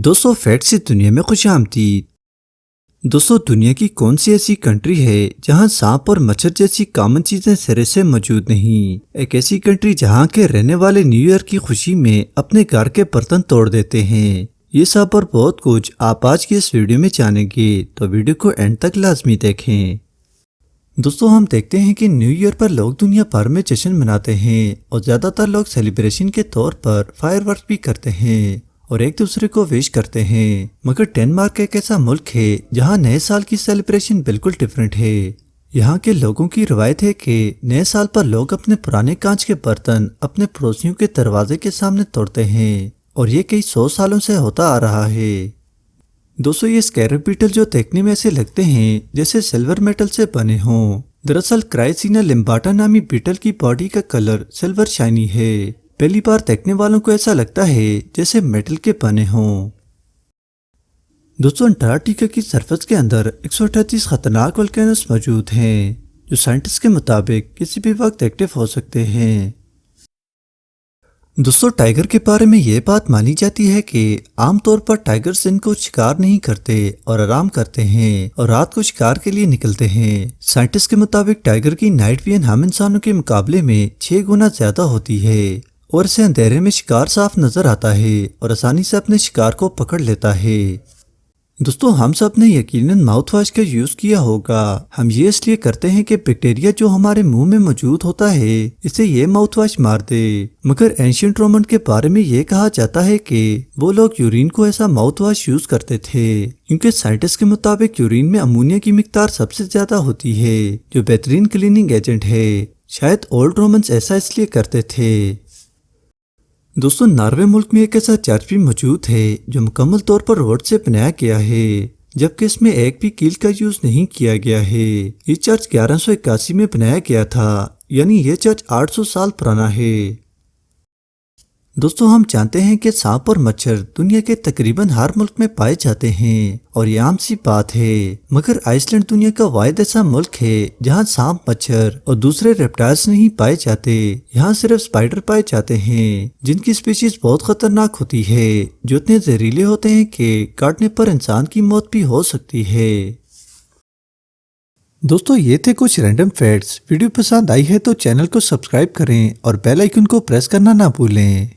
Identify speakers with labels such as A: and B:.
A: دوستو فیٹ سے دنیا میں خوش آمدید۔ دوستو دنیا کی کون سی ایسی کنٹری ہے جہاں سانپ اور مچھر جیسی کامن چیزیں سرے سے موجود نہیں؟ ایک ایسی کنٹری جہاں کے رہنے والے نیو ایئر کی خوشی میں اپنے گھر کے برتن توڑ دیتے ہیں۔ یہ سب اور بہت کچھ آپ آج کی اس ویڈیو میں جانیں گے، تو ویڈیو کو اینڈ تک لازمی دیکھیں۔ دوستو ہم دیکھتے ہیں کہ نیو ایئر پر لوگ دنیا بھر میں جشن مناتے ہیں اور زیادہ تر لوگ سیلیبریشن کے طور پر فائر ورک بھی کرتے ہیں اور ایک دوسرے کو وش کرتے ہیں، مگر ڈنمارک ایک ایسا ملک ہے جہاں نئے سال کی سیلیبریشن بالکل ڈیفرنٹ ہے۔ یہاں کے لوگوں کی روایت ہے کہ نئے سال پر لوگ اپنے پرانے کانچ کے برتن اپنے پڑوسیوں کے دروازے کے سامنے توڑتے ہیں اور یہ کئی 100 سالوں سے ہوتا آ رہا ہے۔ دوستو یہ اسکیرب بیٹل جو دیکھنے میں ایسے لگتے ہیں جیسے سلور میٹل سے بنے ہوں، دراصل کرائسینا لمباٹا نامی بیٹل کی باڈی کا کلر سلور شائنی ہے۔ پہلی بار دیکھنے والوں کو ایسا لگتا ہے جیسے میٹل کے بنے ہوں۔ دوستو انٹارکٹیکا کی سرفس کے اندر 138 خطرناک والکینوز موجود ہیں جو سائنٹسٹ کے مطابق کسی بھی وقت ایکٹیو ہو سکتے ہیں۔ دوستو ٹائیگر کے بارے میں یہ بات مانی جاتی ہے کہ عام طور پر ٹائیگرز دن کو شکار نہیں کرتے اور آرام کرتے ہیں اور رات کو شکار کے لیے نکلتے ہیں۔ سائنٹسٹ کے مطابق ٹائیگر کی نائٹ ویژن ہم انسانوں کے مقابلے میں 6 گنا زیادہ ہوتی ہے اور اسے اندھیرے میں شکار صاف نظر آتا ہے اور آسانی سے اپنے شکار کو پکڑ لیتا ہے۔ دوستو ہم سب نے یقیناً ماؤتھ واش کا یوز کیا ہوگا۔ ہم یہ اس لیے کرتے ہیں کہ بیکٹیریا جو ہمارے منہ میں موجود ہوتا ہے اسے یہ ماؤتھ واش مار دے، مگر اینشینٹ رومن کے بارے میں یہ کہا جاتا ہے کہ وہ لوگ یورین کو ایسا ماؤتھ واش یوز کرتے تھے کیونکہ سائنٹسٹ کے مطابق یورین میں امونیا کی مقدار سب سے زیادہ ہوتی ہے جو بہترین کلیننگ ایجنٹ ہے۔ شاید اولڈ رومنز ایسا اس لیے کرتے تھے۔ دوستو ناروے ملک میں ایک ایسا چرچ بھی موجود ہے جو مکمل طور پر روڈ سے بنایا گیا ہے، جبکہ اس میں ایک بھی کیل کا یوز نہیں کیا گیا ہے۔ یہ چرچ 1181 میں بنایا گیا تھا، یعنی یہ چرچ 800 سال پرانا ہے۔ دوستو ہم جانتے ہیں کہ سانپ اور مچھر دنیا کے تقریباً ہر ملک میں پائے جاتے ہیں اور یہ عام سی بات ہے، مگر آئس لینڈ دنیا کا واحد ایسا ملک ہے جہاں سانپ، مچھر اور دوسرے ریپٹائلز نہیں پائے جاتے۔ یہاں صرف اسپائڈر پائے جاتے ہیں جن کی اسپیشیز بہت خطرناک ہوتی ہے، جو اتنے زہریلے ہوتے ہیں کہ کاٹنے پر انسان کی موت بھی ہو سکتی ہے۔ دوستو یہ تھے کچھ رینڈم فیکٹس۔ ویڈیو پسند آئی ہے تو چینل کو سبسکرائب کریں اور بیل آئیکن کو پریس کرنا نہ بھولیں۔